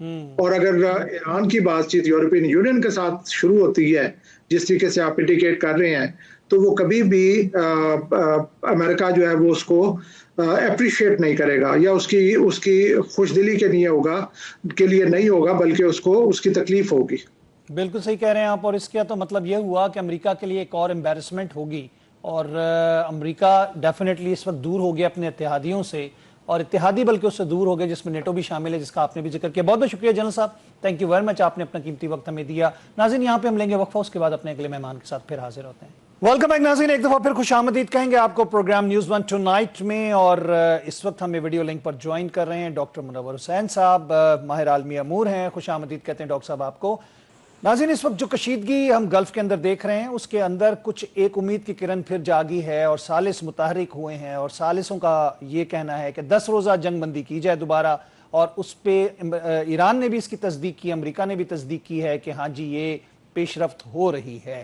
اور اگر ایران کی بات چیت یورپین یونین کے ساتھ شروع ہوتی ہے جس طریقے سے آپ انڈیکیٹ کر رہے ہیں تو وہ کبھی بھی امریکہ جو ہے وہ اس کو اپریشیٹ نہیں کرے گا یا اس کی خوش دلی کے لیے نہیں ہوگا بلکہ اس کو اس کی تکلیف ہوگی. بالکل صحیح کہہ رہے ہیں آپ. اور اس کا تو مطلب یہ ہوا کہ امریکہ کے لیے ایک اور امبیرسمنٹ ہوگی اور امریکہ ڈیفینیٹلی اس وقت دور ہو گیا اپنے اتحادیوں سے اور اتحادی بلکہ اس سے دور ہو گئے جس میں نیٹو بھی شامل ہے جس کا آپ نے بھی ذکر کیا. بہت بہت شکریہ جنرل صاحب, تھینک یو ویری مچ, آپ نے اپنا قیمتی وقت ہمیں دیا. ناظرین یہاں پہ ہم لیں گے وقفہ, اس کے بعد اپنے اگلے مہمان کے ساتھ پھر حاضر ہوتے ہیں. ویلکم بیک ناظرین, ایک دفعہ پھر خوش آمدید کہیں گے آپ کو programme News One tonight میں. اور اس وقت ہمیں ویڈیو لنک پر جوائن کر رہے ہیں ڈاکٹر منور حسین صاحب, ماہر عالمی امور ہیں. خوش آمدید کہتے ہیں ڈاکٹر صاحب آپ کو. ناظرین اس وقت جو کشیدگی ہم گلف کے اندر دیکھ رہے ہیں اس کے اندر کچھ ایک امید کی کرن پھر جاگی ہے اور ثالث متحرک ہوئے ہیں اور ثالثوں کا یہ کہنا ہے کہ 10 روزہ جنگ بندی کی جائے دوبارہ, اور اس پہ ایران نے بھی اس کی تصدیق کی, امریکہ نے بھی تصدیق کی ہے کہ ہاں جی یہ پیش رفت ہو رہی ہے.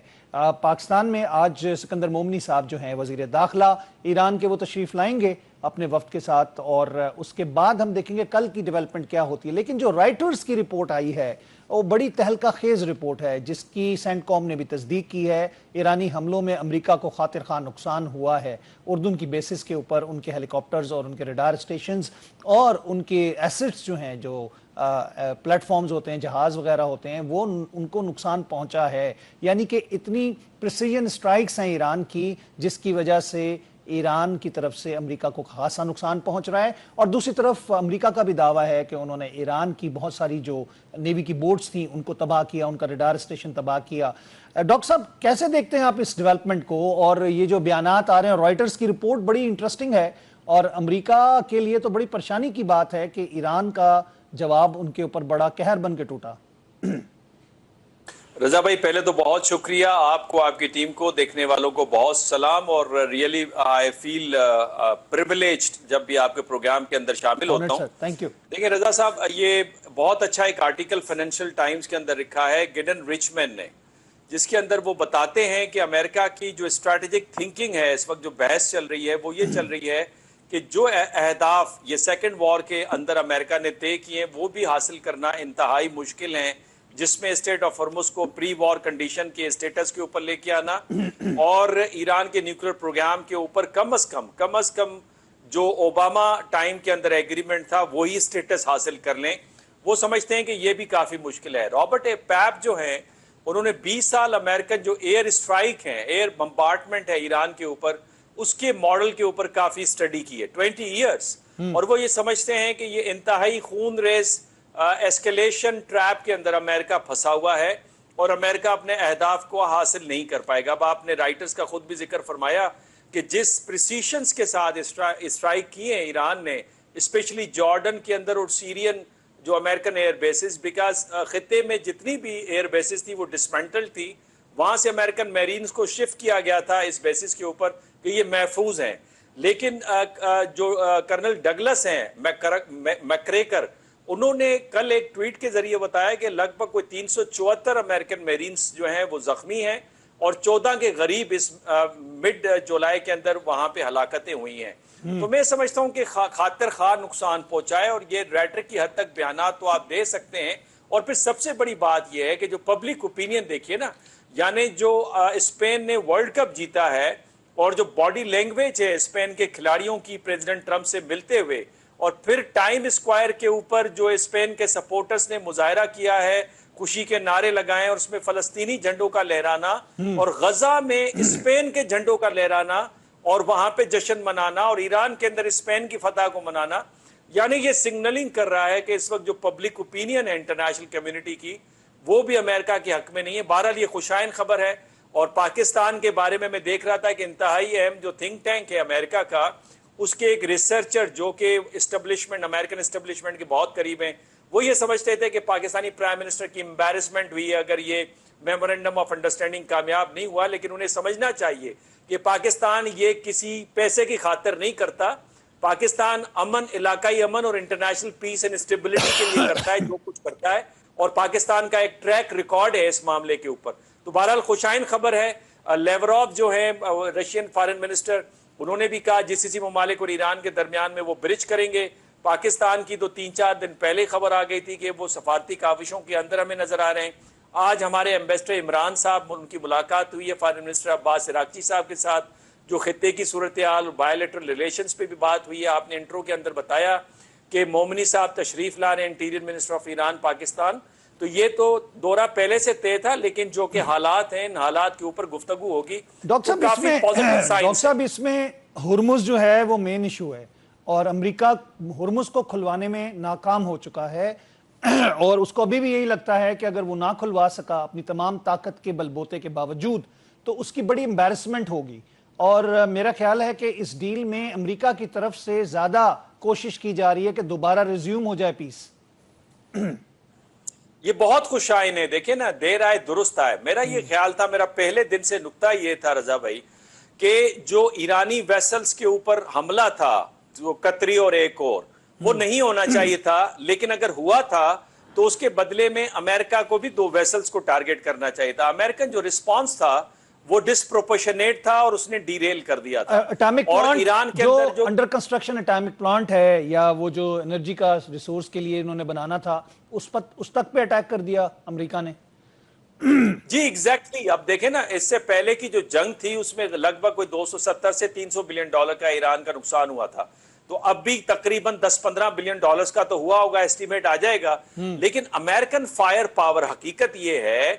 پاکستان میں آج سکندر مومنی صاحب جو ہیں وزیر داخلہ ایران کے, وہ تشریف لائیں گے اپنے وفد کے ساتھ اور اس کے بعد ہم دیکھیں گے کل کی ڈیولپمنٹ کیا ہوتی ہے. لیکن جو رائٹرز کی رپورٹ آئی ہے وہ بڑی تہلکہ خیز رپورٹ ہے جس کی سینٹ کوم نے بھی تصدیق کی ہے. ایرانی حملوں میں امریکہ کو خاطر خواہ نقصان ہوا ہے. اردن کی بیسز کے اوپر ان کے ہیلی کاپٹرز اور ان کے ریڈار اسٹیشنز اور ان کے ایسٹس جو ہیں, جو پلیٹ فارمز ہوتے ہیں, جہاز وغیرہ ہوتے ہیں, وہ ان کو نقصان پہنچا ہے. یعنی کہ اتنی پریسیجن اسٹرائکس ہیں ایران کی جس کی وجہ سے ایران کی طرف سے امریکہ کو خاصا نقصان پہنچ رہا ہے. اور دوسری طرف امریکہ کا بھی دعویٰ ہے کہ انہوں نے ایران کی بہت ساری جو نیوی کی بوٹس تھیں ان کو تباہ کیا, ان کا ریڈار اسٹیشن تباہ کیا. ڈاکٹر صاحب کیسے دیکھتے ہیں آپ اس ڈیولپمنٹ کو, اور یہ جو بیانات آ رہے ہیں, رائٹرز کی رپورٹ بڑی انٹرسٹنگ ہے اور امریکہ کے لیے تو بڑی پریشانی کی بات ہے کہ ایران کا جواب ان کے اوپر بڑا قہر بن کے ٹوٹا. رضا بھائی پہلے تو بہت شکریہ آپ کو, آپ کی ٹیم کو, دیکھنے والوں کو بہت سلام, اور ریئلی آئی فیل پریویلیجڈ جب بھی آپ کے پروگرام کے اندر شامل ہوتا ہوں. Thank you. دیکھیں رضا صاحب, یہ بہت اچھا ایک آرٹیکل فائنینشیل ٹائمز کے اندر لکھا ہے گیڈن ریچمن نے, جس کے اندر وہ بتاتے ہیں کہ امریکہ کی جو اسٹریٹجک تھنکنگ ہے اس وقت, جو بحث چل رہی ہے وہ یہ چل رہی ہے کہ جو اہداف یہ سیکنڈ وار کے اندر امریکہ نے طے کیے وہ بھی حاصل کرنا انتہائی مشکل ہیں, جس میں اسٹیٹ آف ہرمز کو پری وار کنڈیشن کے اسٹیٹس کے اوپر لے کے آنا اور ایران کے نیوکلیر پروگرام کے اوپر کم از کم جو اوباما ٹائم کے اندر ایگریمنٹ تھا وہی اسٹیٹس حاصل کر لیں. وہ سمجھتے ہیں کہ یہ بھی کافی مشکل ہے. رابرٹ پیپ جو ہیں انہوں نے 20 سال امریکن جو ایئر اسٹرائک ہیں, ایئر بمبارڈمنٹ ہے ایران کے اوپر, اس کے ماڈل کے اوپر کافی سٹڈی کی ہے 20 ایئرز, اور وہ یہ سمجھتے ہیں کہ یہ انتہائی خون ریز ایسکیلیشن ٹریپ کے اندر امریکہ پھنسا ہوا ہے اور امریکہ اپنے اہداف کو حاصل نہیں کر پائے گا. اب آپ نے رائٹرز کا خود بھی ذکر فرمایا کہ جس پریسیشنز کے ساتھ اسٹرائک کیے ہیں ایران نے, اسپیشلی جارڈن کے اندر اور سیرین جو امریکن ایئر بیسز, بیکاز خطے میں جتنی بھی ایئر بیسز تھی وہ ڈسمنٹل تھی, وہاں سے امریکن میرینز کو شفٹ کیا گیا تھا اس بیسز کے اوپر کہ یہ محفوظ ہیں. لیکن جو کرنل ڈگلس ہیں میکریکر, انہوں نے کل ایک ٹویٹ کے ذریعے بتایا کہ لگ بھگ کوئی 374 امریکن میرینز جو ہیں وہ زخمی ہیں اور 14 کے غریب اس مڈ جولائی کے اندر وہاں پہ ہلاکتیں ہوئی ہیں. تو میں سمجھتا ہوں کہ خاطر خواہ نقصان پہنچا ہے, اور یہ ریٹرک کی حد تک بیانات تو آپ دے سکتے ہیں. اور پھر سب سے بڑی بات یہ ہے کہ جو پبلک اوپینین دیکھیے نا, یعنی جو اسپین نے ورلڈ کپ جیتا ہے اور جو باڈی لینگویج ہے اسپین کے کھلاڑیوں کی پریزیڈنٹ ٹرمپ سے ملتے ہوئے, اور پھر ٹائم اسکوائر کے اوپر جو اسپین کے سپورٹرز نے مظاہرہ کیا ہے, خوشی کے نعرے لگائے اور اس میں فلسطینی جھنڈوں کا لہرانا اور غزہ میں اسپین کے جھنڈوں کا لہرانا اور وہاں پہ جشن منانا اور ایران کے اندر اسپین کی فتح کو منانا, یعنی یہ سگنلنگ کر رہا ہے کہ اس وقت جو پبلک اوپینین ہے انٹرنیشنل کمیونٹی کی وہ بھی امریکہ کے حق میں نہیں ہے. بہرحال یہ خوشائن خبر ہے. اور پاکستان کے بارے میں دیکھ رہا تھا کہ انتہائی اہم جو تھنک ٹینک ہے امریکہ کا, اس کے ایک ریسرچر جو کہ اسٹیبلشمنٹ امریکن اسٹیبلشمنٹ کے بہت قریب ہیں, وہ یہ سمجھتے تھے کہ پاکستانی پرائم منسٹر کی امبیرسمنٹ ہوئی ہے اگر یہ میمورنڈم آف انڈرسٹینڈنگ کامیاب نہیں ہوا. لیکن انہیں سمجھنا چاہیے کہ پاکستان یہ کسی پیسے کی خاطر نہیں کرتا. پاکستان امن, علاقائی امن اور انٹرنیشنل پیس اینڈ اسٹیبلٹی کے لیے کرتا ہے جو کچھ کرتا ہے, اور پاکستان کا ایک ٹریک ریکارڈ ہے اس معاملے کے اوپر. تو بہرحال خوشائن خبر ہے. لیوروف جو ہے رشین فارن منسٹر, انہوں نے بھی کہا جی سی سی ممالک اور ایران کے درمیان میں وہ برج کریں گے پاکستان کی تو 3-4 دن پہلے خبر آ گئی تھی کہ وہ سفارتی کاوشوں کے اندر ہمیں نظر آ رہے ہیں. آج ہمارے ایمبیسڈر عمران صاحب ان کی ملاقات ہوئی ہے فارن منسٹر عباس عراقچی صاحب کے ساتھ, جو خطے کی صورتحال اور بائیلیٹرل ریلیشنز پہ بھی بات ہوئی ہے. آپ نے انٹرو کے اندر بتایا کہ مومنی صاحب تشریف لا رہے ہیں, interior minister of Iran Pakistan. تو یہ تو دورہ پہلے سے طے تھا, لیکن جو کہ حالات ہیں ان حالات کے اوپر گفتگو ہوگی. ڈاکٹر صاحب اس میں ہرمز جو ہے وہ مین ایشو ہے, اور امریکہ ہرمز کو کھلوانے میں ناکام ہو چکا ہے, اور اس کو ابھی بھی یہی لگتا ہے کہ اگر وہ نہ کھلوا سکا اپنی تمام طاقت کے بلبوتے کے باوجود تو اس کی بڑی امبیرسمنٹ ہوگی. اور میرا خیال ہے کہ اس ڈیل میں امریکہ کی طرف سے زیادہ کوشش کی جا رہی ہے کہ دوبارہ ریزیوم ہو جائے پیس. یہ بہت خوش آئین ہے. دیکھیں نا, دیر آئے درست آئے. میرا یہ خیال تھا, میرا پہلے دن سے نقطہ یہ تھا رضا بھائی, کہ جو ایرانی ویسلز کے اوپر حملہ تھا, جو قطری اور ایک اور, وہ نہیں ہونا چاہیے تھا. لیکن اگر ہوا تھا تو اس کے بدلے میں امریکہ کو بھی 2 ویسلز کو ٹارگٹ کرنا چاہیے تھا. امریکن جو رسپانس تھا وہ ڈسپروپورشنیٹ تھا اور اس نے ڈیریل کر دیا تھا. اٹامک اور پلانٹ ایران کے جو اندر جو انڈر کنسٹرکشن اٹامک پلانٹ ہے, یا وہ جو انرجی کا ریسورس کے لیے انہوں نے بنانا تھا, اس تک پہ اٹیک کر دیا امریکہ نے. جی ایگزیکٹلی. اب دیکھیں نا, اس سے پہلے کی جو جنگ تھی اس میں لگ بھگ کوئی 270 سے 300 بلین ڈالر کا ایران کا نقصان ہوا تھا. تو اب بھی تقریباً 10-15 بلین ڈالرز کا تو ہوا ہوگا, اسٹیمیٹ آ جائے گا. لیکن امریکن فائر پاور, حقیقت یہ ہے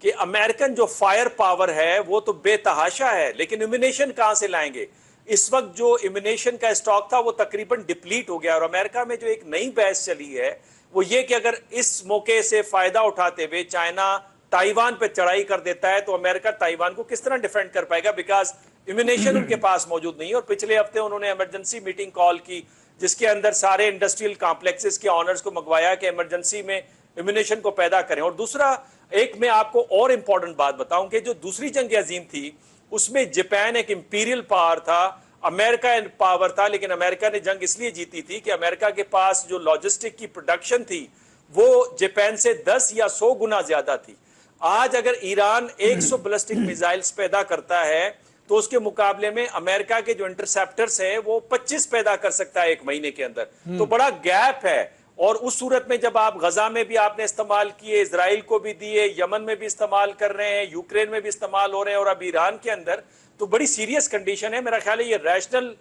کہ امریکن جو فائر پاور ہے وہ تو بے تحاشا ہے, لیکن ایمونیشن کہاں سے لائیں گے؟ اس وقت جو ایمونیشن کا اسٹاک تھا وہ تقریباً ڈپلیٹ ہو گیا. اور امریکہ میں جو ایک نئی بحث چلی ہے وہ یہ کہ اگر اس موقع سے فائدہ اٹھاتے ہوئے چائنا تائیوان پہ چڑھائی کر دیتا ہے تو امریکہ تائیوان کو کس طرح ڈیفینڈ کر پائے گا, بیکاز ایمونیشن ان کے پاس موجود نہیں ہے. اور پچھلے ہفتے انہوں نے ایمرجنسی میٹنگ کال کی جس کے اندر سارے انڈسٹریل کمپلیکسز کے آنرز کو منگوایا کہ ایمرجنسی میں ایمونیشن کو پیدا کریں. اور دوسرا, ایک میں آپ کو اور امپورٹنٹ بات بتاؤں کہ جو دوسری جنگ عظیم تھی اس میں جاپان ایک امپیریل پاور تھا, امریکہ پاور تھا, لیکن امریکہ نے جنگ اس لیے جیتی تھی کہ امریکہ کے پاس جو لاجسٹک کی پروڈکشن تھی وہ جاپان سے 10 یا 100 گنا زیادہ تھی. آج اگر ایران 100 بیلسٹک میزائلز پیدا کرتا ہے تو اس کے مقابلے میں امریکہ کے جو انٹرسیپٹرز ہیں وہ 25 پیدا کر سکتا ہے ایک مہینے کے اندر. تو بڑا گیپ ہے. اور اس صورت میں جب آپ غزہ میں بھی آپ نے استعمال کیے, اسرائیل کو بھی دیے, یمن میں بھی استعمال کر رہے ہیں, یوکرین میں بھی استعمال ہو رہے ہیں, اور اب ایران کے اندر, تو بڑی سیریس کنڈیشن ہے. میرا خیال ہے یہ ریشنل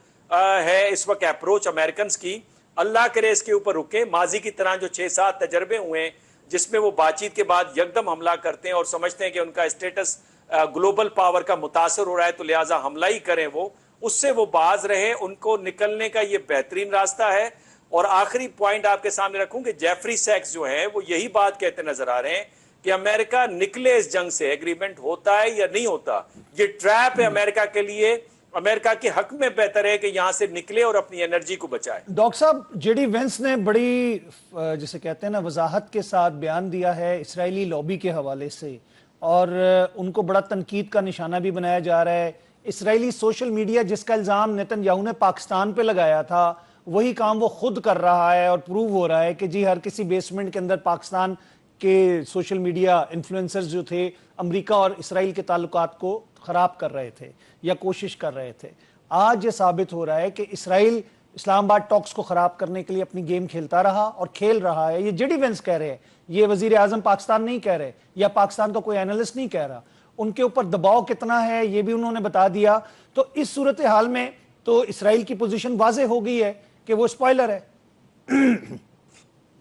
ہے اس وقت اپروچ امریکنز کی. اللہ کرے اس کے اوپر رکے. ماضی کی طرح جو 6-7 تجربے ہوئے ہیں جس میں وہ بات چیت کے بعد یکدم حملہ کرتے ہیں اور سمجھتے ہیں کہ ان کا اسٹیٹس گلوبل پاور کا متاثر ہو رہا ہے تو لہٰذا حملہ ہی کریں, وہ اس سے وہ باز رہے. ان کو نکلنے کا یہ بہترین راستہ ہے. اور آخری پوائنٹ آپ کے سامنے رکھوں کہ جیفری سیکس جو ہیں وہ یہی بات کہتے نظر آ رہے ہیں کہ امریکہ نکلے اس جنگ سے, ایگریمنٹ ہوتا ہے یا نہیں ہوتا, یہ ٹریپ ہے امریکہ کے لیے. امریکہ کے حق میں بہتر ہے کہ یہاں سے نکلے اور اپنی انرجی کو بچائے. ڈاکٹر صاحب, جے ڈی وینس نے بڑی جسے کہتے ہیں نا وضاحت کے ساتھ بیان دیا ہے اسرائیلی لابی کے حوالے سے, اور ان کو بڑا تنقید کا نشانہ بھی بنایا جا رہا ہے. اسرائیلی سوشل میڈیا جس کا الزام نیتن یاہو نے پاکستان پہ لگایا تھا وہی کام وہ خود کر رہا ہے, اور پروو ہو رہا ہے کہ جی ہر کسی بیسمنٹ کے اندر پاکستان کے سوشل میڈیا انفلوئنسرز جو تھے امریکہ اور اسرائیل کے تعلقات کو خراب کر رہے تھے یا کوشش کر رہے تھے. آج یہ ثابت ہو رہا ہے کہ اسرائیل اسلام آباد ٹاکس کو خراب کرنے کے لیے اپنی گیم کھیلتا رہا اور کھیل رہا ہے. یہ جے ڈی وینس کہہ رہے ہیں, یہ وزیر اعظم پاکستان نہیں کہہ رہے, یا پاکستان کا کوئی اینالسٹ نہیں کہہ رہا. ان کے اوپر دباؤ کتنا ہے یہ بھی انہوں نے بتا دیا. تو اس صورتحال میں تو اسرائیل کی پوزیشن واضح ہو گئی ہے کہ وہ اسپوائلر ہے.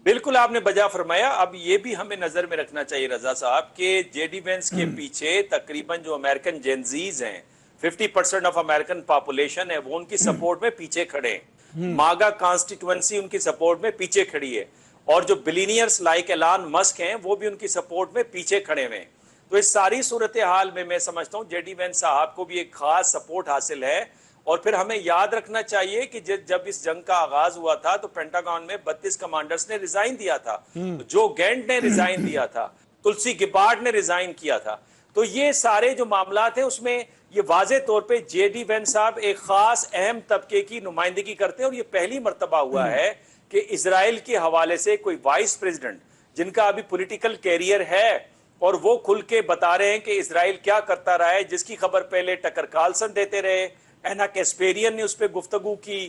بالکل آپ نے بجا فرمایا. اب یہ بھی ہمیں نظر میں رکھنا چاہیے رضا صاحب کہ جے ڈی وینس کے پیچھے تقریباً جو امریکن جینزیز ہیں 50% آف امریکن پاپولیشن ہے وہ ان کی سپورٹ میں پیچھے کھڑے ہیں. ماگا کانسٹیٹوئنسی ان کی سپورٹ میں پیچھے کھڑی ہے, اور جو بلینئرز لائک ایلان مسک ہیں وہ بھی ان کی سپورٹ میں پیچھے کھڑے ہوئے ہیں. تو اس ساری صورتحال میں سمجھتا ہوں جے ڈی وینس صاحب کو بھی ایک خاص سپورٹ حاصل ہے. اور پھر ہمیں یاد رکھنا چاہیے کہ جب اس جنگ کا آغاز ہوا تھا تو پینٹاگون میں 32 کمانڈرز نے ریزائن دیا تھا, جو گینٹ نے ریزائن دیا تھا, تلسی گبارڈ نے ریزائن کیا تھا. تو یہ سارے جو معاملات ہیں اس میں یہ واضح طور پہ جے ڈی وینس صاحب ایک خاص اہم طبقے کی نمائندگی کرتے ہیں. اور یہ پہلی مرتبہ ہوا ہے کہ اسرائیل کے حوالے سے کوئی وائس پریزیڈنٹ جن کا ابھی پولیٹیکل کیریئر ہے اور وہ کھل کے بتا رہے ہیں کہ اسرائیل کیا کرتا رہا ہے, جس کی خبر پہلے ٹکر کارلسن دیتے رہے, اینا کیسپیرین نے اس پہ گفتگو کی,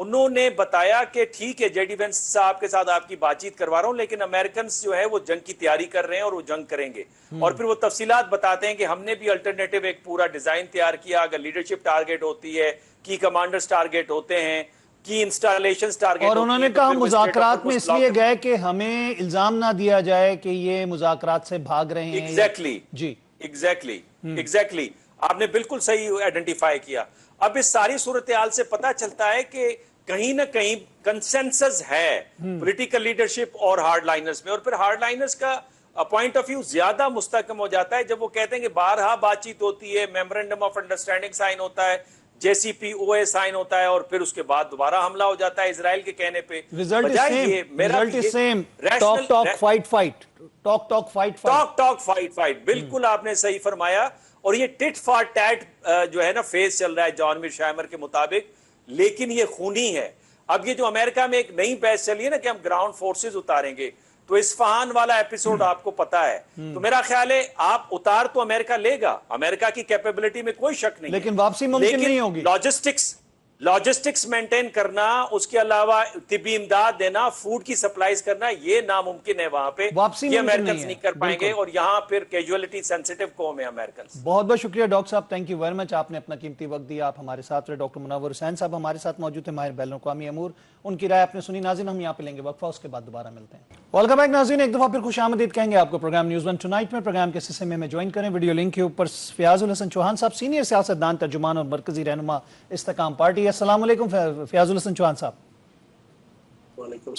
انہوں نے بتایا کہ ٹھیک ہے جے ڈی وینس صاحب کے ساتھ آپ کی بات چیت کروا رہا ہوں، لیکن امریکنز جو ہے وہ جنگ کی تیاری کر رہے ہیں اور وہ جنگ کریں گے. اور پھر وہ تفصیلات بتاتے ہیں کہ ہم نے بھی الٹرنیٹو ایک پورا ڈیزائن تیار کیا. اگر لیڈرشپ ٹارگیٹ ہوتی ہے، کی کمانڈرز ٹارگیٹ ہوتے ہیں، کی انسٹالیشنز ٹارگیٹ ہوتی ہیں. اور انہوں نے کہا مذاکرات میں اس لیے گئے کہ ہمیں الزام نہ دیا جائے کہ یہ مذاکرات سے بھاگ رہے ہیں. ایگزیکٹلی جی ایگزیکٹلی آپ نے بالکل صحیح آئیڈینٹیفائی کیا. اب اس ساری صورتحال سے پتہ چلتا ہے کہ کہیں نہ کہیں کنسنسس ہے پولیٹیکل لیڈرشپ اور ہارڈ لائنرز میں. اور پھر ہارڈ لائنرز کا پوائنٹ آف ویو زیادہ مستحکم ہو جاتا ہے جب وہ کہتے ہیں کہ بارہا بات چیت ہوتی ہے، میمورنڈم آف انڈرسٹینڈنگ سائن ہوتا ہے، جے سی پی او اے سائن ہوتا ہے، اور پھر اس کے بعد دوبارہ حملہ ہو جاتا ہے اسرائیل کے کہنے پہ. بالکل آپ نے صحیح فرمایا. اور یہ ٹٹ فار ٹیٹ جو ہے نا فیز چل رہا ہے جان میرشائمر کے مطابق، لیکن یہ خونی ہے. اب یہ جو امریکہ میں ایک نئی بحث چلی ہے نا کہ ہم گراؤنڈ فورسز اتاریں گے، تو اصفہان والا ایپیسوڈ آپ کو پتا ہے. تو میرا خیال ہے آپ اتار تو امریکہ لے گا، امریکہ کی کیپیبلٹی میں کوئی شک نہیں، لیکن واپسی ممکن نہیں ہوگی. لاجسٹکس مینٹین کرنا، اس کے علاوہ طبی امداد دینا، فوڈ کی سپلائز کرنا، یہ ناممکن ہے وہاں پہ. یہ امریکنز نہیں کر پائیں گے، اور یہاں پھر کیجولیٹی سینسیٹیو قوم ہے امریکنز. بہت بہت شکریہ ڈاکٹر صاحب، تھینک یو ویری مچ. آپ نے اپنا قیمتی وقت دیا، آپ ہمارے ساتھ رہے. ڈاکٹر منور حسین صاحب ہمارے ساتھ موجود تھے، ماہر بین الاقوامی امور. ان کی رائے آپ نے سنی. ناظرین ہم یہاں پہ لیں گے وقفہ، اس کے بعد دوبارہ ملتے ہیں. ویلکم بیک ناظرین، ایک دفعہ پھر خوش آمدید کہیں گے آپ کو پروگرام نیوز ون ٹونائٹ میں. پروگرام کے حصے میں جوائن کریں ویڈیو لنک کے اوپر فیاض الحسن چوہان صاحب، سینئر سیاستدان، ترجمان اور مرکزی رہنما استحکام پارٹی. السلام علیکم فیاض الحسن چوہان صاحب. وعلیکم.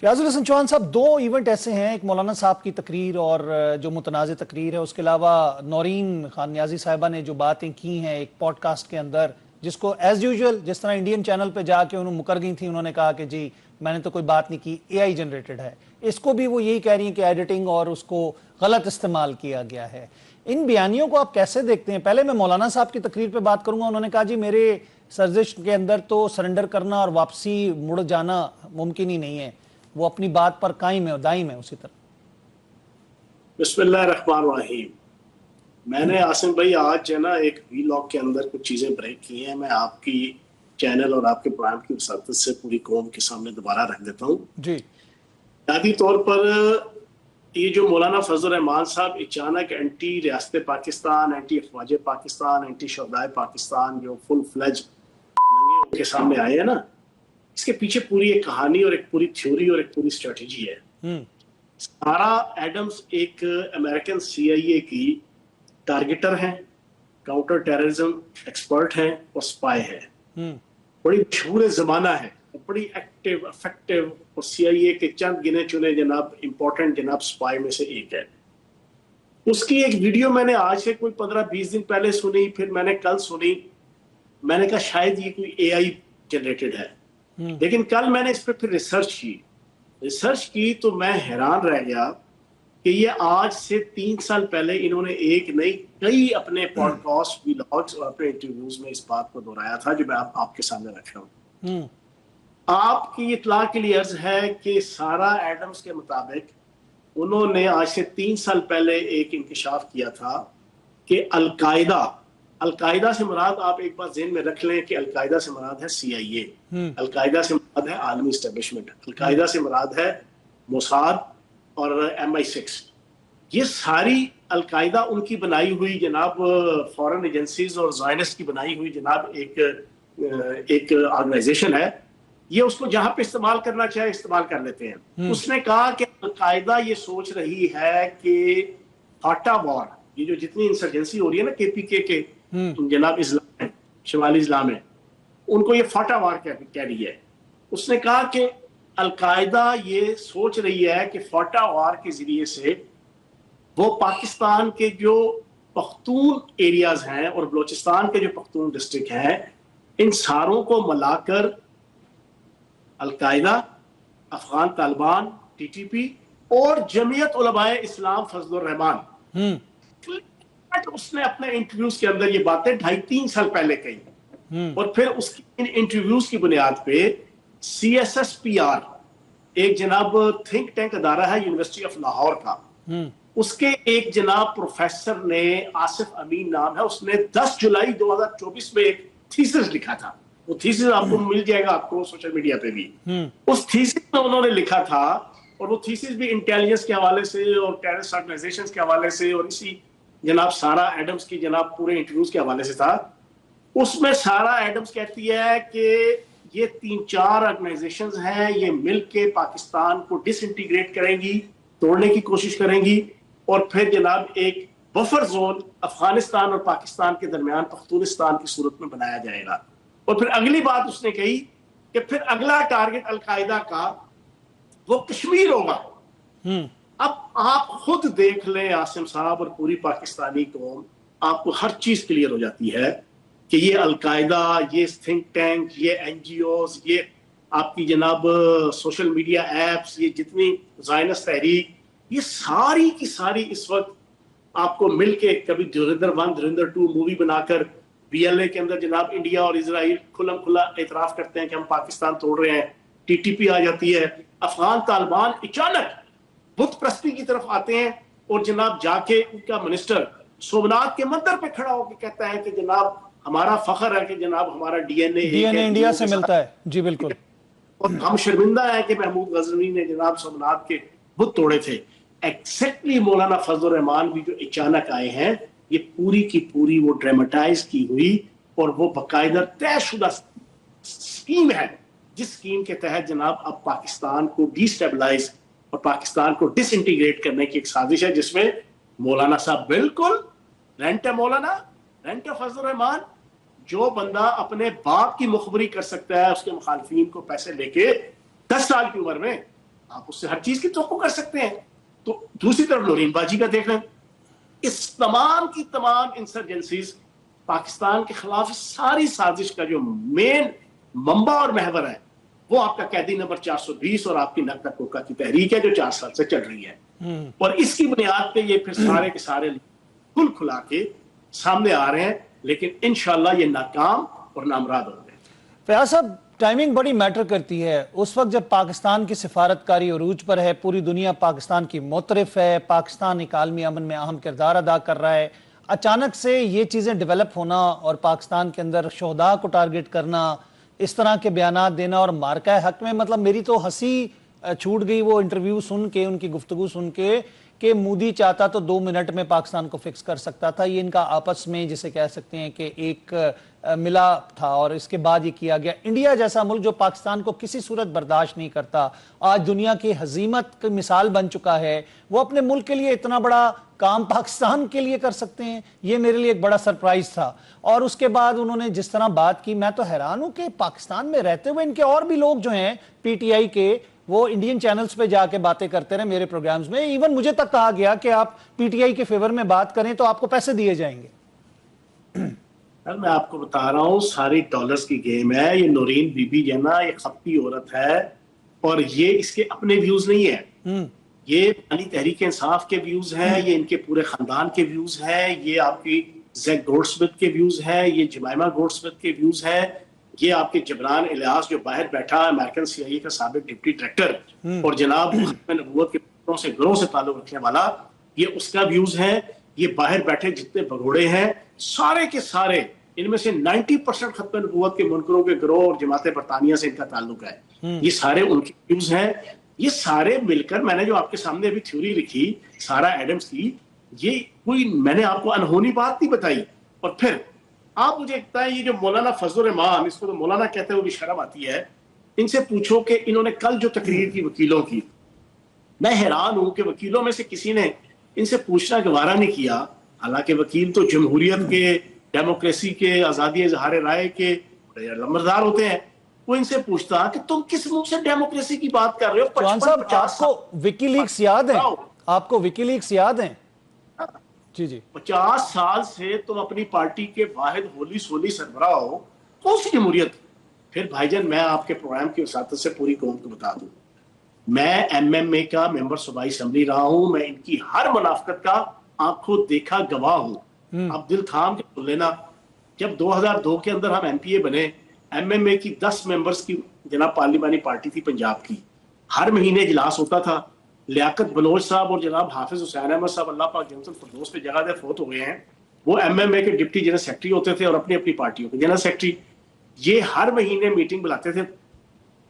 فیاض الحسن چوہان صاحب، دو ایونٹ ایسے ہیں، ایک مولانا صاحب کی تقریر اور جو متنازع تقریر ہے، اس کے علاوہ نورین خان نیازی صاحبہ نے جو باتیں کی ہیں ایک پوڈ کاسٹ کے اندر، جس کو ایز یوزول جس طرح انڈین چینل پہ جا کے انہوں مکر گئی تھیں، انہوں نے کہا کہ جی میں نے تو کوئی بات نہیں کی، اے آئی جنریٹڈ ہے. اس کو بھی وہ یہی کہہ رہی ہیں کہ ایڈیٹنگ اور اس کو غلط استعمال کیا گیا ہے. ان بیانیوں کو آپ کیسے دیکھتے ہیں؟ پہلے میں مولانا صاحب کی تقریر پہ بات کروں گا. انہوں نے کہا جی میرے سرزش کے اندر تو سرنڈر کرنا اور واپسی مڑ جانا ممکن ہی نہیں ہے، وہ اپنی بات پر قائم ہے اور دائم ہے اسی طرح. بسم اللہ الرحمن الرحیم. میں نے عاصم بھائی آج جو ہے نا ایک وی لاگ کے اندر کچھ چیزیں بریک کی ہیں، میں آپ کی چینل اور آپ کے پروگرام کی وساطت سے پوری قوم کے سامنے دوبارہ رکھ دیتا ہوں. جی بنیادی طور پر یہ جو مولانا فضل الرحمان صاحب اچانک اینٹی ریاست پاکستان، اینٹی افواج پاکستان، اینٹی شہدائے پاکستان جو فل فلیج ننگے کے سامنے آئے ہیں نا، اس کے پیچھے پوری ایک کہانی اور ایک پوری تھیوری اور ایک پوری اسٹریٹجی ہے. سارا ایڈمز ایک امریکن سی آئی اے کی ٹارگیٹر ہیں، کاؤنٹر ٹیررزم ایکسپرٹ ہیں اور سپائی ہے. بڑی مشہور زمانہ ہے، بڑی ایکٹیو افیکٹو، اور سی آئی اے کے چند گنے چنے جناب امپورٹنٹ جناب سپائی میں سے ایک ہے. اس کی ایک ویڈیو میں نے آج سے کوئی 15-20 دن پہلے سنی، پھر میں نے کل سنی. میں نے کہا شاید یہ کوئی اے آئی جنریٹڈ ہے، لیکن کل میں نے اس پہ پھر ریسرچ کی تو میں حیران رہ گیا کہ یہ آج سے 3 سال پہلے انہوں نے ایک نئی کئی اپنے پوڈ کاسٹ ویلاگز اور اپنے انٹرویوز میں اس بات کو دہرایا تھا جو میں آپ کے سامنے رکھ رہا ہوں. آپ کی اطلاع کے لیے عرض ہے کہ سارا ایڈمز کے مطابق انہوں نے آج سے 3 سال پہلے ایک انکشاف کیا تھا کہ القاعدہ سے مراد، آپ ایک بات ذہن میں رکھ لیں کہ القاعدہ سے مراد ہے سی آئی اے، القاعدہ سے مراد ہے عالمی اسٹیبلشمنٹ، القاعدہ سے مراد ہے موساد اور MI6. یہ ساری القاعدہ ان کی بنائی ہوئی جناب فورن ایجنسیز اور زائنسٹ کی بنائی ہوئی جناب ایک آرگنائزیشن ہے. یہ اس کو جہاں پہ استعمال کرنا چاہے استعمال کر لیتے ہیں. اس نے کہا کہ القاعدہ یہ سوچ رہی ہے کہ فاٹا وار، یہ جو جتنی انسرجنسی ہو رہی ہے نا KPK کے جناب اسلام میں، شمالی اسلام میں، ان کو یہ فاٹا وار کہہ رہی ہے. اس نے کہا کہ القاعدہ یہ سوچ رہی ہے کہ فاٹا وار کے ذریعے سے وہ پاکستان کے جو پختون ایریاز ہیں اور بلوچستان کے جو پختون ڈسٹرکٹ ہیں، ان ساروں کو ملا کر القاعدہ، افغان طالبان، TTP اور جمعیت علماء اسلام فضل الرحمان، اس نے اپنے انٹرویوز کے اندر یہ باتیں 2.5-3 سال پہلے کہی. اور پھر اس کی ان انٹرویوز کی بنیاد پہ CSSPR ایک جناب تھنک ٹینک ادارہ ہے یونیورسٹی آف لاہور کا، اس کے ایک جناب پروفیسر نے، آصف امین نام ہے، اس نے 10 جولائی 2024 میں ایک تھیسس لکھا تھا. وہ تھیسس آپ کو مل جائے گا آپ کو سوشل میڈیا پہ بھی. اس تھیسس میں انہوں نے لکھا تھا, اور وہ تھیسس بھی انٹیلیجنس کے حوالے سے اور ٹیررسٹ آرگنائزیشنز کے حوالے سے اور اسی جناب سارا ایڈمز کی جناب پورے انٹرویوز کے حوالے سے تھا. اس میں سارا ایڈمز کہتی ہے کہ یہ 3-4 آرگنائزیشنز ہیں, یہ مل کے پاکستان کو ڈس انٹیگریٹ کریں گی, توڑنے کی کوشش کریں گی, اور پھر جناب ایک بفر زون افغانستان اور پاکستان کے درمیان پختونستان کی صورت میں بنایا جائے گا. اور پھر اگلی بات اس نے کہی کہ پھر اگلا ٹارگٹ القاعدہ کا وہ کشمیر ہوگا. اب آپ خود دیکھ لیں عاصم صاحب اور پوری پاکستانی قوم, آپ کو ہر چیز کلیئر ہو جاتی ہے کہ یہ القاعدہ, یہ تھنک ٹینک, یہ این جی اوز, یہ آپ کی جناب سوشل میڈیا ایپس, یہ جتنی زائنس تحریک, یہ ساری کی ساری اس وقت آپ کو مل کے کبھی دھرندر 1 دھرندر 2 مووی بنا کر بی ایل اے کے اندر جناب انڈیا اور اسرائیل کھلم کھلا اعتراف کرتے ہیں کہ ہم پاکستان توڑ رہے ہیں, ٹی ٹی پی آ جاتی ہے, افغان طالبان اچانک بت پرستی کی طرف آتے ہیں اور جناب جا کے ان کا منسٹر سومناتھ کے مندر پہ کھڑا ہو کے کہتا ہے کہ جناب ہمارا فخر ہے کہ جناب ہمارا ڈی این اے انڈیا سے ملتا ہے. جی بالکل. اور ہم شرمندہ ہیں کہ محمود غزنوی نے جناب سومناتھ کے بت توڑے تھے. ایکزیکٹلی مولانا فضل الرحمان بھی جو اچانک آئے ہیں, یہ پوری کی پوری وہ ڈرامٹائز کی ہوئی اور وہ باقاعدہ طے شدہ اسکیم ہے, جس اسکیم کے تحت جناب اب پاکستان کو ڈی اسٹیبلائز اور پاکستان کو ڈس انٹیگریٹ کرنے کی ایک سازش ہے, جس میں مولانا صاحب بالکل رینٹ ہے. مولانا رینٹ ہے فضل الرحمان, جو بندہ اپنے باپ کی مخبری کر سکتا ہے اس کے مخالفین کو پیسے لے کے 10 سال کی عمر میں, آپ اس سے ہر چیز کی توقع کر سکتے ہیں. تو دوسری طرف نورین باجی کا دیکھ لیں, اس تمام کی تمام انسرجنسیز پاکستان کے خلاف ساری سازش کا جو مین منبع اور محور ہے وہ آپ کا قیدی نمبر 420 اور آپ کی نقطہ کوکا کی تحریک ہے جو 4 سال سے چل رہی ہے. اور اس کی بنیاد پہ یہ پھر سارے کے سارے کھل کھلا کے سامنے آ رہے ہیں, لیکن انشاءاللہ یہ ناکام اور نامراد ہوں گے. فیاض صاحب, ٹائمنگ بڑی میٹر کرتی ہے. اس وقت جب پاکستان کی سفارتکاری عروج پر ہے, پوری دنیا پاکستان کی معترف ہے, پاکستان ایک عالمی امن میں اہم کردار ادا کر رہا ہے, اچانک سے یہ چیزیں ڈیولپ ہونا اور پاکستان کے اندر شہداء کو ٹارگٹ کرنا, اس طرح کے بیانات دینا اور مارکہ حق میں, مطلب میری تو ہنسی چھوٹ گئی وہ انٹرویو سن کے, ان کی گفتگو سن کے, کہ مودی چاہتا تو 2 منٹ میں پاکستان کو فکس کر سکتا تھا. یہ ان کا آپس میں جسے کہہ سکتے ہیں کہ ایک ملا تھا, اور اس کے بعد یہ کیا گیا. انڈیا جیسا ملک جو پاکستان کو کسی صورت برداشت نہیں کرتا, آج دنیا کی ہزیمت کی مثال بن چکا ہے, وہ اپنے ملک کے لیے اتنا بڑا کام پاکستان کے لیے کر سکتے ہیں. یہ میرے لیے ایک بڑا سرپرائز تھا. اور اس کے بعد انہوں نے جس طرح بات کی, میں تو حیران ہوں کہ پاکستان میں رہتے ہوئے ان کے اور بھی لوگ جو ہیں پی ٹی آئی کے, وہ انڈین چینلز پہ جا کے باتیں کرتے رہے میرے پروگرامز میں. ایون مجھے تک کہا گیا کہ آپ پی ٹی آئی کے فیور میں بات کریں تو آپ کو پیسے دیے جائیں گے. میں آپ کو بتا رہا ہوں ساری ڈالرز کی گیم ہے. یہ نورین بی بی جو نا, یہ خپتی عورت ہے, اور یہ اس کے اپنے ویوز نہیں ہے, یہ علی تحریک انصاف کے ویوز ہیں, یہ ان کے پورے خاندان کے ویوز ہیں, یہ آپ کی زیک گولڈ سمتھ کے ویوز ہیں, یہ جمائمہ گولڈ سمتھ کے ویوز ہیں, یہ آپ کے جبران الیاس جو باہر بیٹھا امریکن سی آئی اے کا سابق ڈپٹی ڈائریکٹر اور جناب ختم نبوت کے گروہ سے تعلق رکھنے والا, یہ اس کا ویوز ہیں. یہ باہر بیٹھے جتنے بگوڑے ہیں سارے کے سارے, ان میں سے 90% ختم نبوت کے منکروں کے گروہ اور جماعت برطانیہ سے ان کا تعلق ہے. یہ سارے ان کے ویوز ہیں. یہ سارے مل کر, میں نے جو آپ کے سامنے ابھی تھیوری لکھی سارا ایڈمز کی, یہ کوئی میں نے آپ کو انہونی بات نہیں بتائی. اور پھر آپ مجھے بتائیں, یہ جو مولانا فضل الرحمان, اس کو تو مولانا کہتے ہیں, وہ بھی شرم آتی ہے, ان سے پوچھو کہ انہوں نے کل جو تقریر کی وکیلوں کی, میں حیران ہوں کہ وکیلوں میں سے کسی نے ان سے پوچھنا گوارا نہیں کیا, حالانکہ وکیل تو جمہوریت کے, ڈیموکریسی کے, آزادی اظہار رائے کے لمبردار ہوتے ہیں. وہ ان سے پوچھتا کہ تم کس منہ سے ڈیموکریسی کی بات کر رہے ہو. چوہان صاحب, آپ کو وکی لیکس یاد ہیں؟ آپ کو وکی لیکس یاد ہیں؟ جی جی. 50 سال سے تم اپنی پارٹی کے واحد ہولی سولی سربراہ ہو, کون سی جمہوریت؟ پھر بھائی جان میں آپ کے پروگرام کی وساطت سے پوری قوم کو بتا دوں, میں ایم ایم اے کا ممبر صوبائی اسمبلی رہا ہوں, میں ان کی ہر منافقت کا آنکھوں دیکھا گواہ ہوں. اب دل تھام کے بول لینا, جب 2002 کے اندر ہم ایم پی اے بنے, ایم ایم اے کی 10 ممبرز کی جناب پارلیمانی پارٹی تھی پنجاب کی, ہر مہینے اجلاس ہوتا تھا. لیاقت بلوچ صاحب اور جناب حافظ حسین احمد صاحب اللہ پاک جنت الفردوس پہ جگہ دے فوت ہو گئے ہیں, وہ ایم ایم اے کے ڈپٹی جنرل سیکرٹری ہوتے تھے اور اپنی اپنی پارٹیوں کے جنرل سیکرٹری. یہ ہر مہینے میٹنگ بلاتے تھے,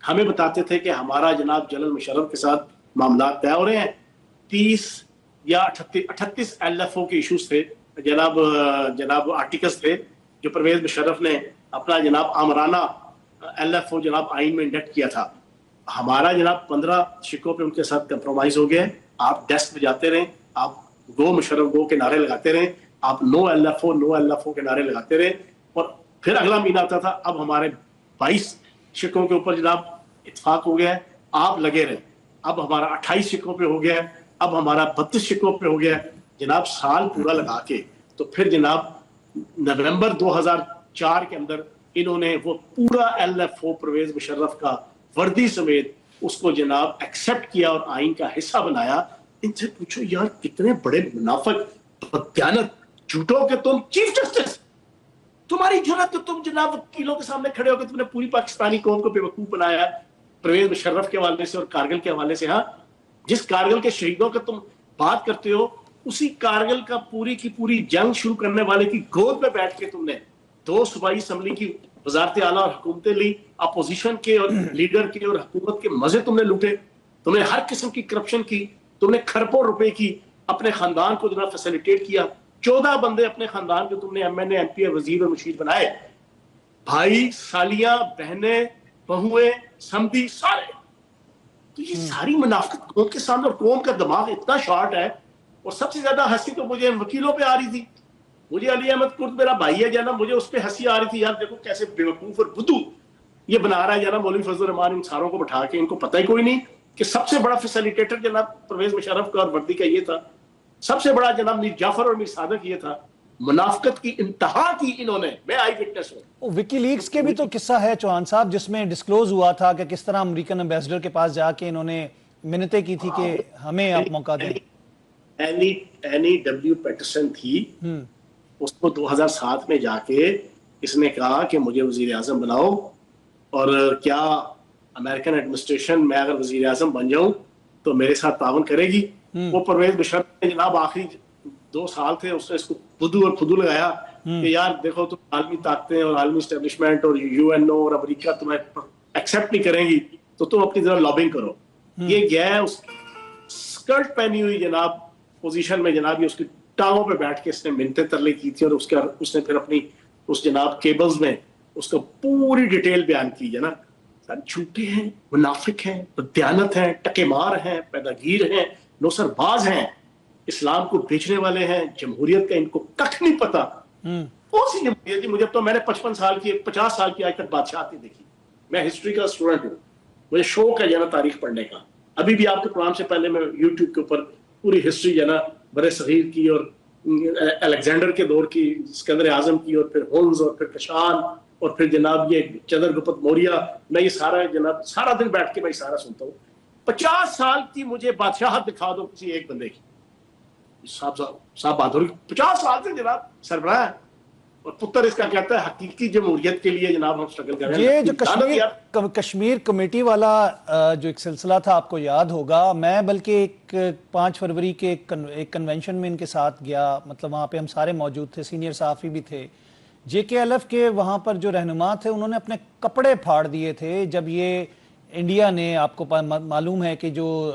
ہمیں بتاتے تھے کہ ہمارا جناب جنرل مشرف کے ساتھ معاملات طے ہو رہے ہیں. 30 یا 38 LFO کے ایشوز تھے جناب آرٹیکلز تھے جو پرویز مشرف نے اپنا جناب آمرانہ LFO جناب آئین میں انڈکٹ کیا تھا. ہمارا جناب 15 شکوں پہ ان کے ساتھ کمپرومائز ہو گیا. آپ ڈیسک پہ جاتے رہیں, آپ گو مشرف گو کے نعرے لگاتے رہیں, آپ نو LFO کے نعرے لگاتے رہے, اور پھر اگلا مہینہ آتا تھا اب ہمارے 22 شکوں کے اوپر جناب اتفاق ہو گیا ہے, آپ لگے رہے. اب ہمارا 28 شکوں پہ ہو گیا ہے, اب ہمارا 32 شکوں پہ ہو گیا ہے جناب. سال پورا لگا کے تو پھر جناب نومبر 2004 کے اندر انہوں نے وہ پورا LFO پرویز مشرف کا وردی سمیت اس کو جناب ایکسپٹ کیا اور آئین کا حصہ بنایا. ان سے پوچھو یار کتنے بڑے منافق بددیانت جھوٹوں کے تم چیف جسٹس, تمہاری جرات تو تم جناب وکیلوں کے سامنے کھڑے ہو کے تم نے پوری پاکستانی قوم کو بے وقوف بنایا پرویز مشرف کے حوالے سے اور کارگل کے حوالے سے. ہاں, جس کارگل کے شہیدوں کا تم بات کرتے ہو اسی کارگل کا پوری کی پوری جنگ شروع کرنے والے کی گود میں بیٹھ کے تم نے 2 صوبائی اسمبلی کی وزارت اعلیٰ اور حکومتیں لی, اپوزیشن کے اور لیڈر کے اور حکومت کے مزے تم نے لوٹے, تم نے ہر قسم کی کرپشن کی, تم نے کھربوں روپے کی اپنے خاندان کو جناب فیسیلیٹیٹ کیا. 14 بندے اپنے خاندان کے تم نے MNA MP وزیر اور مشیر بنائے, بھائی سالیاں بہنیں بہویں سمدھی سارے. تو یہ ساری منافقت قوم کے سامنے, اور قوم کا دماغ اتنا شارٹ ہے. اور سب سے زیادہ ہنسی تو مجھے وکیلوں پہ آ رہی تھی. مجھے علی احمد کرد میرا بھائی ہے جناب, مجھے اس پہ ہنسی آ رہی تھی, یار دیکھو کیسے بیوقوف اور بدھو یہ بنا رہا ہے جناب مولوی فضل الرحمان ان ساروں کو بٹھا کے. ان کو پتہ ہی کوئی نہیں کہ سب سے بڑا فیسیلیٹیٹر جناب پرویز مشرف کا اور وردی کا یہ تھا, سب سے بڑا جناب میر جعفر اور میر صادق یہ تھا. منافقت کی انتہا کی انہوں نے, میں آئی وٹنس ہوں. وکی لیکس کے بھی تو قصہ ہے چوہان صاحب, جس میں ڈسکلوز ہوا تھا کہ کس طرح امریکن ایمبیسڈر کے پاس جا کے انہوں نے منتیں کی تھی کہ ہمیں آپ موقع دیں. اینی ڈبلیو پیٹرسن تھی, اس کو 2007 میں جا کے اس نے کہا کہ مجھے وزیر اعظم بناؤ, اور کیا امریکن ایڈمنسٹریشن میں اگر وزیر اعظم بن جاؤں تو میرے ساتھ تعاون کرے گی. وہ پرویز مشرف نے جناب آخری 2 سال تھے اس نے اس کو بدو اور خدو لگایا کہ یار دیکھو تم عالمی طاقتیں اور عالمی اسٹیبلشمنٹ اور UNO اور امریکہ تمہیں ایکسیپٹ نہیں کریں گی تو تم اپنی طرح لابنگ کرو. یہ گیا اس اسکرٹ پہنی ہوئی جناب پوزیشن میں جناب, یہ اس کی ٹانگوں پہ بیٹھ کے اس نے منتیں ترلے کی تھی, اور اس نے پھر اپنی اس جناب کیبلز میں اس کو پوری ڈیٹیل بیان کی جناب. سر جھوٹے ہیں, منافق ہیں, بددیانت ہیں, ٹکے مار ہیں, پیداگیر ہیں, نوسر باز ہیں, اسلام کو بیچنے والے ہیں, جمہوریت کا ان کو کچھ نہیں پتا. کون سی جمہوریت؟ مجھے تو میں نے 50 سال کی آج تک بادشاہت نہیں دیکھی. میں ہسٹری کا اسٹوڈنٹ ہوں, مجھے شوق ہے جانا تاریخ پڑھنے کا. ابھی بھی آپ کے پروگرام سے پہلے میں یوٹیوب کے اوپر پوری ہسٹری جانا برے صغیر کی اور الیگزینڈر کے دور کی, اسکندر اعظم کی, اور پھر ہولمز اور پھر کشان اور پھر جناب یہ چندر گپت موریہ, میں یہ سارا جناب سارا دن بیٹھ کے میں سارا سنتا ہوں. 50 سال کی مجھے بادشاہت دکھا دو کسی ایک بندے کی. صاحب بہادر 50 سال سے جناب سربراہ ہے, اور پتر اس کا کہتا ہے حقیقی جمہوریت کے لیے جناب ہم اسٹرگل کر رہے ہیں. یہ جو کشمیر کمیٹی والا جو ایک سلسلہ تھا آپ کو یاد ہوگا, میں بلکہ ایک 5 فروری کے ایک کنونشن میں ان کے ساتھ گیا, مطلب وہاں پہ ہم سارے موجود تھے, سینئر صحافی بھی تھے. JKLF کے وہاں پر جو رہنما تھے انہوں نے اپنے کپڑے پھاڑ دیے تھے جب یہ انڈیا نے, آپ کو معلوم ہے کہ جو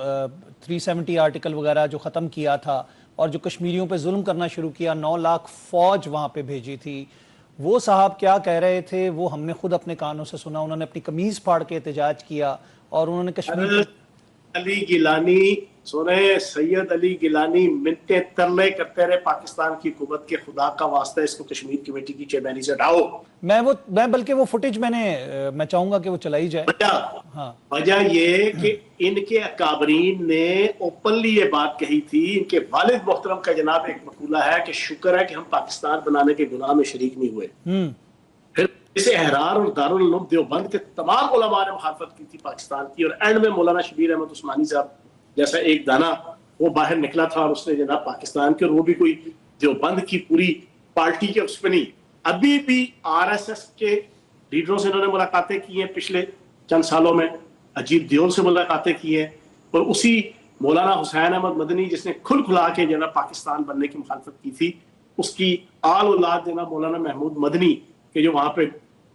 370 آرٹیکل وغیرہ جو ختم کیا تھا اور جو کشمیریوں پہ ظلم کرنا شروع کیا, 9 لاکھ فوج وہاں پہ بھیجی تھی. وہ صاحب کیا کہہ رہے تھے وہ ہم نے خود اپنے کانوں سے سنا. انہوں نے اپنی قمیض پھاڑ کے احتجاج کیا اور انہوں نے کشمیر علی گیلانی سنے, سید علی گیلانی منتیں ترلے کرتے رہے پاکستان کی حکومت کے, خدا کا واسطہ اس کو کشمیر کمیٹی کی چیئرمینی سے ہٹاؤ. میں بلکہ وہ فوٹیج میں چاہوں گا کہ وہ چلائی جائے. وجہ یہ کہ ان کے اکابرین نے اوپنلی یہ بات کہی تھی. ان کے والد محترم کا جناب ایک مقولہ ہے کہ شکر ہے کہ ہم پاکستان بنانے کے گناہ میں شریک نہیں ہوئے. پھر اسے احرار اور دارالعلوم دیوبند کے تمام علماء نے مخالفت کی تھی پاکستان کی, اور اینڈ میں مولانا شبیر احمد عثمانی صاحب جیسا ایک دانہ وہ باہر نکلا تھا اور اس نے جناب پاکستان کے, اور وہ بھی کوئی دیوبند کی پوری پارٹی کے اس پہ نہیں. ابھی بھی RSS کے لیڈروں سے انہوں نے ملاقاتیں کی ہیں پچھلے چند سالوں میں, عجیب دیول سے ملاقاتیں کی ہیں, اور اسی مولانا حسین احمد مدنی جس نے کھل کھلا کے جناب پاکستان بننے کی مخالفت کی تھی, اس کی آل اولاد جناب مولانا محمود مدنی کہ جو وہاں پہ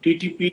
TTP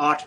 8,